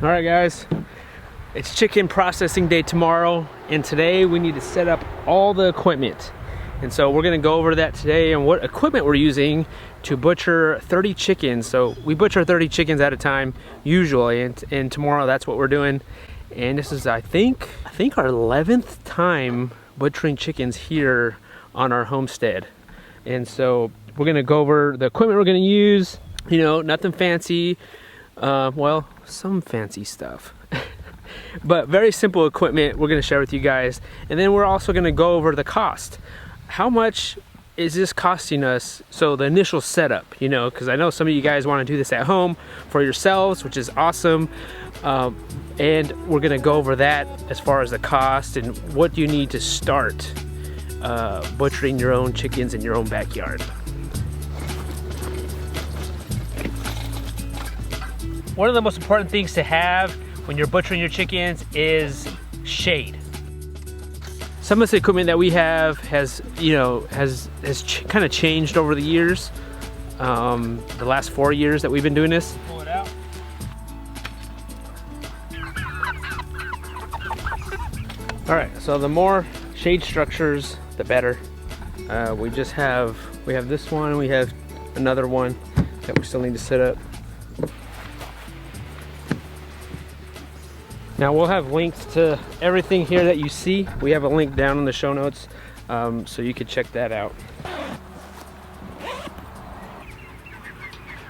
All right, guys, it's chicken processing day tomorrow, and today we need to set up all the equipment. And so we're gonna go over that today and what equipment we're using to butcher 30 chickens. So we butcher 30 chickens at a time usually, and tomorrow that's what we're doing. And this is, I think our 11th time butchering chickens here on our homestead. And so we're gonna go over the equipment we're gonna use. You know, nothing fancy. Well, some fancy stuff. But very simple equipment we're gonna share with you guys. And then we're also gonna go over the cost. How much is this costing us? So the initial setup, you know, because I know some of you guys want to do this at home for yourselves, which is awesome. And we're gonna go over that as far as the cost and what you need to start butchering your own chickens in your own backyard. One of the most important things to have when you're butchering your chickens is shade. Some of this equipment that we have has kind of changed over the years. The last 4 years that we've been doing this. Pull it out. All right, so the more shade structures, the better. We have this one, we have another one that we still need to set up. Now we'll have links to everything here that you see. We have a link down in the show notes, so you can check that out.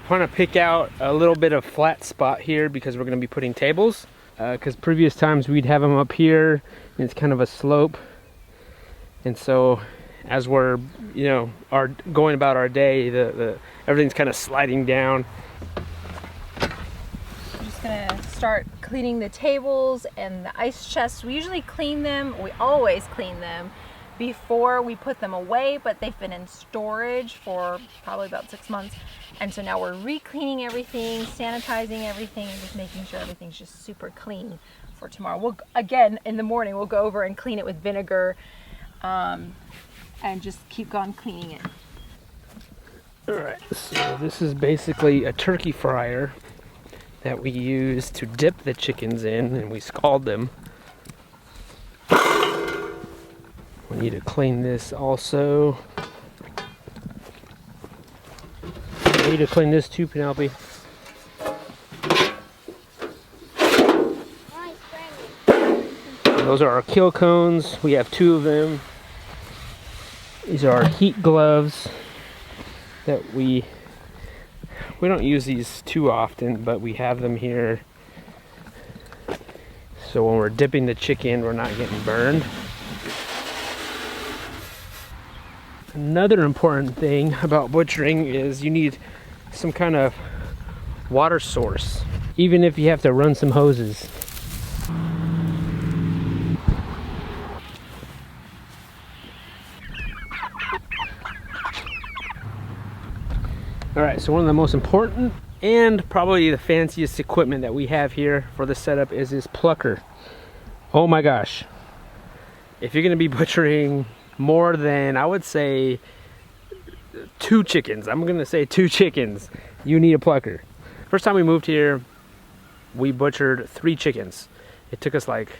I want to pick out a little bit of flat spot here because we're going to be putting tables. Because previous times we'd have them up here, and it's kind of a slope. And so, as we're going about our day, everything's kind of sliding down. Gonna start cleaning the tables and the ice chests. We usually clean them, we always clean them before we put them away, but they've been in storage for probably about 6 months. And so now we're re-cleaning everything, sanitizing everything, and just making sure everything's just super clean for tomorrow. Again, in the morning, we'll go over and clean it with vinegar and just keep on cleaning it. All right, so this is basically a turkey fryer that we use to dip the chickens in, and we scald them. We need to clean this also. We need to clean this too, Penelope. Those are our kill cones. We have 2 of them. These are our heat gloves that we don't use these too often, but we have them here. So when we're dipping the chicken, we're not getting burned. Another important thing about butchering is you need some kind of water source, even if you have to run some hoses. All right, so one of the most important and probably the fanciest equipment that we have here for the setup is this Plucker. Oh my gosh. If you're gonna be butchering more than, I would say, 2 chickens, I'm gonna say 2 chickens, you need a Plucker. First time we moved here, we butchered 3 chickens. It took us like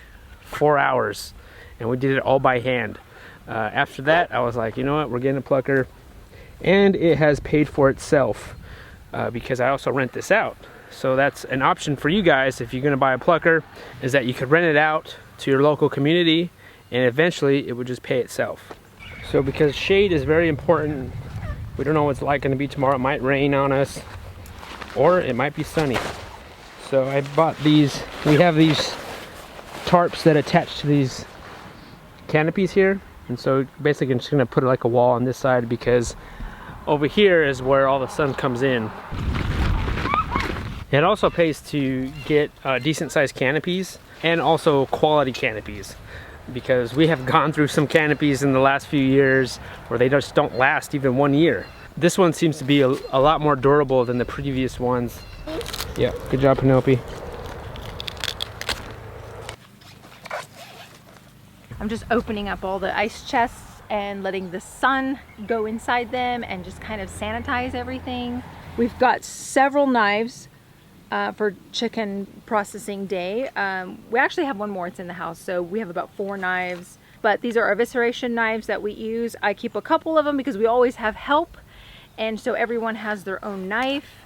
4 hours, and we did it all by hand. After that, I was like, you know what, we're getting a Plucker. And it has paid for itself because I also rent this out. So that's an option for you guys if you're gonna buy a Plucker, is that you could rent it out to your local community, and eventually it would just pay itself. So because shade is very important, we don't know what it's like gonna be tomorrow. It might rain on us, or it might be sunny. So I bought these, we have these tarps that attach to these canopies here. And so basically I'm just gonna put like a wall on this side, because over here is where all the sun comes in. It also pays to get decent sized canopies and also quality canopies, because we have gone through some canopies in the last few years where they just don't last even 1 year. This one seems to be a lot more durable than the previous ones. Yeah, good job, Penelope. I'm just opening up all the ice chests and letting the sun go inside them and just kind of sanitize everything. We've got several knives for chicken processing day. We actually have one more, it's in the house, so we have about 4 knives, but these are evisceration knives that we use. I keep a couple of them because we always have help, and so everyone has their own knife,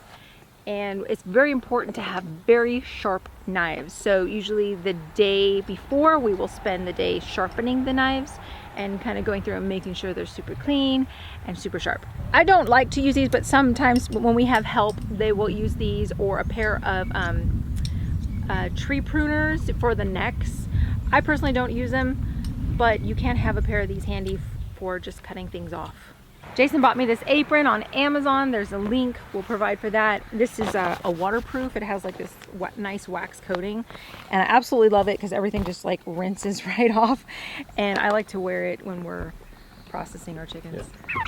and it's very important to have very sharp knives. So usually the day before, we will spend the day sharpening the knives and kind of going through and making sure they're super clean and super sharp. I don't like to use these, but sometimes when we have help, they will use these, or a pair of tree pruners for the necks. I personally don't use them, but you can have a pair of these handy for just cutting things off. Jason bought me this apron on Amazon. There's a link we'll provide for that. This is a waterproof. It has like this nice wax coating, and I absolutely love it because everything just like rinses right off, and I like to wear it when we're processing our chickens. Yeah.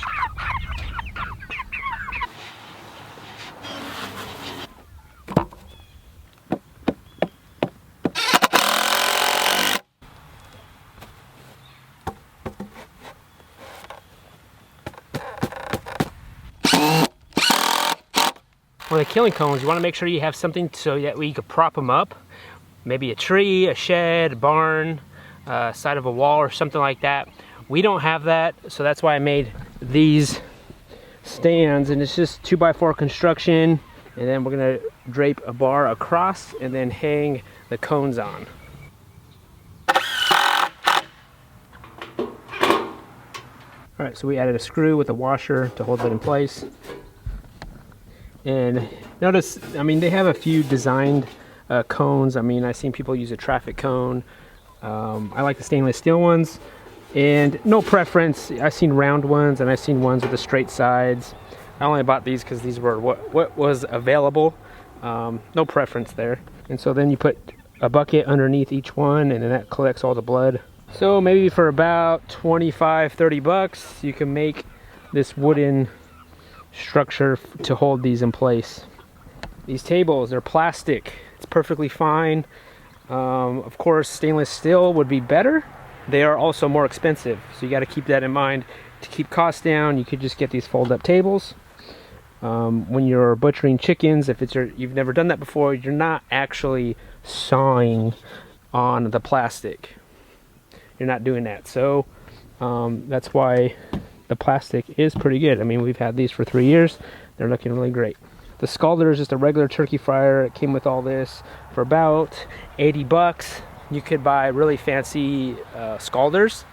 For the killing cones, you want to make sure you have something so that you could prop them up. Maybe a tree, a shed, a barn, side of a wall or something like that. We don't have that, so that's why I made these stands, and it's just 2x4 construction, and then we're gonna drape a bar across and then hang the cones on. All right, so we added a screw with a washer to hold it in place. And notice, I mean, they have a few designed cones. I mean, I've seen people use a traffic cone. I like the stainless steel ones, and no preference. I've seen round ones, and I've seen ones with the straight sides. I only bought these because these were what was available. No preference there. And so then you put a bucket underneath each one, and then that collects all the blood. So maybe for about 25, 30 bucks, you can make this wooden structure to hold these in place. These tables, they're plastic. It's perfectly fine. Of course, stainless steel would be better. They are also more expensive, so you got to keep that in mind. To keep costs down, you could just get these fold-up tables. When you're butchering chickens, if you've never done that before, you're not actually sawing on the plastic. You're not doing that, so that's why the plastic is pretty good. I mean, we've had these for 3 years. They're looking really great. The scalder is just a regular turkey fryer. It came with all this for about 80 bucks. You could buy really fancy scalders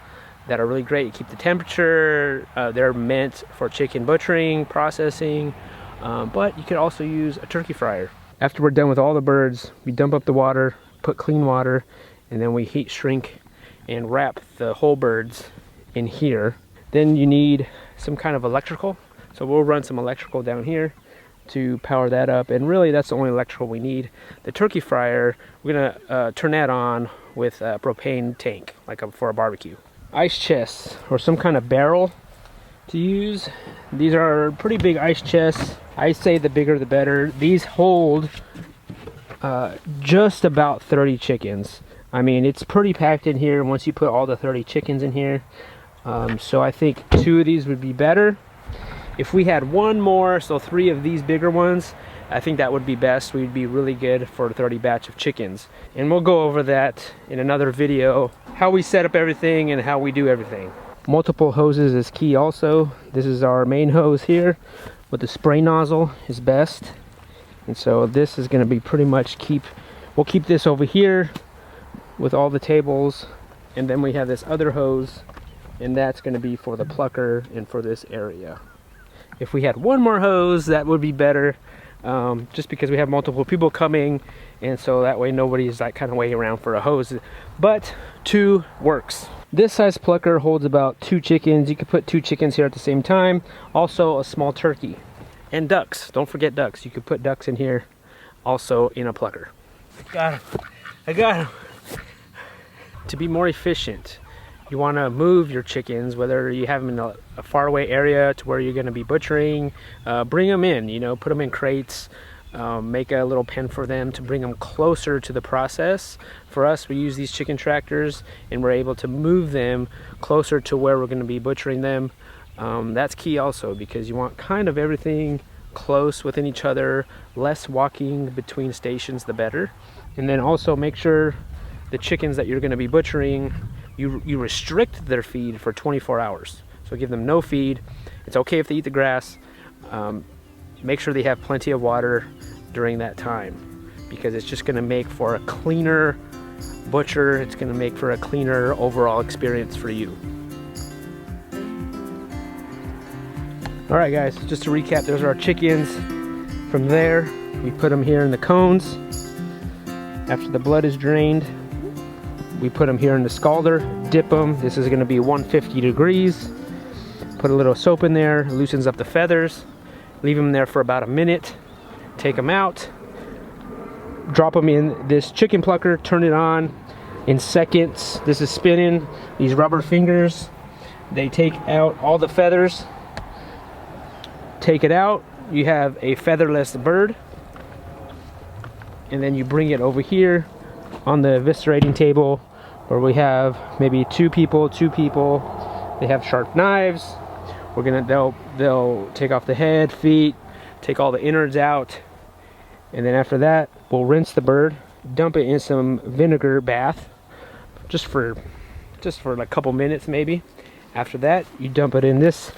that are really great. You keep the temperature. They're meant for chicken butchering, processing, but you could also use a turkey fryer. After we're done with all the birds, we dump up the water, put clean water, and then we heat shrink and wrap the whole birds in here. Then you need some kind of electrical. So we'll run some electrical down here to power that up. And really that's the only electrical we need. The turkey fryer, we're gonna turn that on with a propane tank, like for a barbecue. Ice chests, or some kind of barrel to use. These are pretty big ice chests. I say the bigger the better. These hold just about 30 chickens. I mean, it's pretty packed in here once you put all the 30 chickens in here. So I think 2 of these would be better. If we had one more, so 3 of these bigger ones, I think that would be best. We'd be really good for a 30 batch of chickens. And we'll go over that in another video, how we set up everything and how we do everything. Multiple hoses is key also. This is our main hose here, with the spray nozzle is best. And so this is gonna be pretty much we'll keep this over here with all the tables, and then we have this other hose, and that's going to be for the plucker and for this area. If we had one more hose, that would be better, just because we have multiple people coming, and so that way nobody's like kind of waiting around for a hose. But 2 works. This size plucker holds about 2 chickens. You could put 2 chickens here at the same time. Also a small turkey. And ducks. Don't forget ducks. You could put ducks in here also in a plucker. Got him. I got him. To be more efficient, you want to move your chickens, whether you have them in a faraway area to where you're going to be butchering, bring them in, put them in crates, make a little pen for them to bring them closer to the process. For us, we use these chicken tractors, and we're able to move them closer to where we're going to be butchering them. That's key also, because you want kind of everything close within each other, less walking between stations, the better. And then also make sure the chickens that you're going to be butchering, you restrict their feed for 24 hours. So give them no feed. It's okay if they eat the grass. Make sure they have plenty of water during that time, because it's just going to make for a cleaner butcher. It's going to make for a cleaner overall experience for you. All right, guys, just to recap, those are our chickens. From there, we put them here in the cones. After the blood is drained, we put them here in the scalder, dip them. This is going to be 150 degrees. Put a little soap in there, loosens up the feathers. Leave them there for about a minute. Take them out. Drop them in this chicken plucker, turn it on in seconds. This is spinning. These rubber fingers, they take out all the feathers. Take it out, you have a featherless bird. And then you bring it over here on the eviscerating table, where we have maybe two people. They have sharp knives. They'll take off the head, feet, take all the innards out. And then after that, we'll rinse the bird, dump it in some vinegar bath, just for like a couple minutes maybe. After that, you dump it in this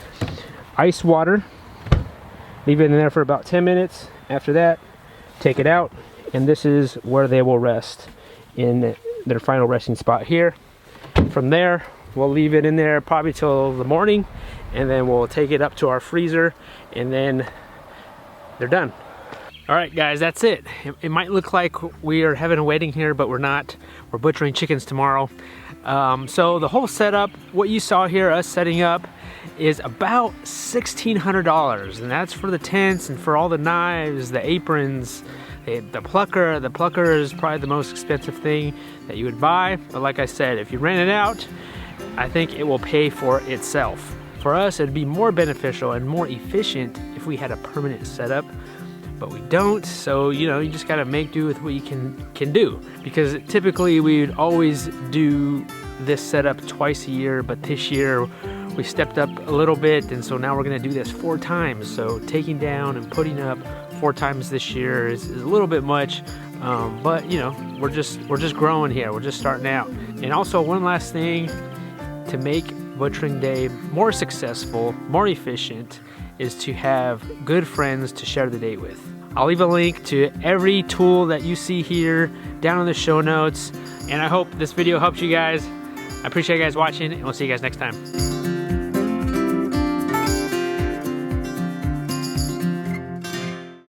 ice water, leave it in there for about 10 minutes. After that, take it out, and this is where they will rest, in their final resting spot here. From there, we'll leave it in there probably till the morning, and then we'll take it up to our freezer, and then they're done. All right, guys, that's it. It might look like we are having a wedding here, but we're not. We're butchering chickens tomorrow. So the whole setup, what you saw here, us setting up, is about $1,600, and that's for the tents and for all the knives, the aprons, the plucker. The plucker is probably the most expensive thing that you would buy, but like I said, if you rent it out, I think it will pay for itself. For us, it'd be more beneficial and more efficient if we had a permanent setup, but we don't. So you just gotta make do with what you can do, because typically we would always do this setup twice a year, but this year we stepped up a little bit, and so now we're gonna do this 4 times. So taking down and putting up 4 times this year is a little bit much, but we're just growing here. We're just starting out. And also, one last thing to make butchering day more successful, more efficient, is to have good friends to share the day with. I'll leave a link to every tool that you see here down in the show notes, and I hope this video helps you guys. I appreciate you guys watching, and we'll see you guys next time.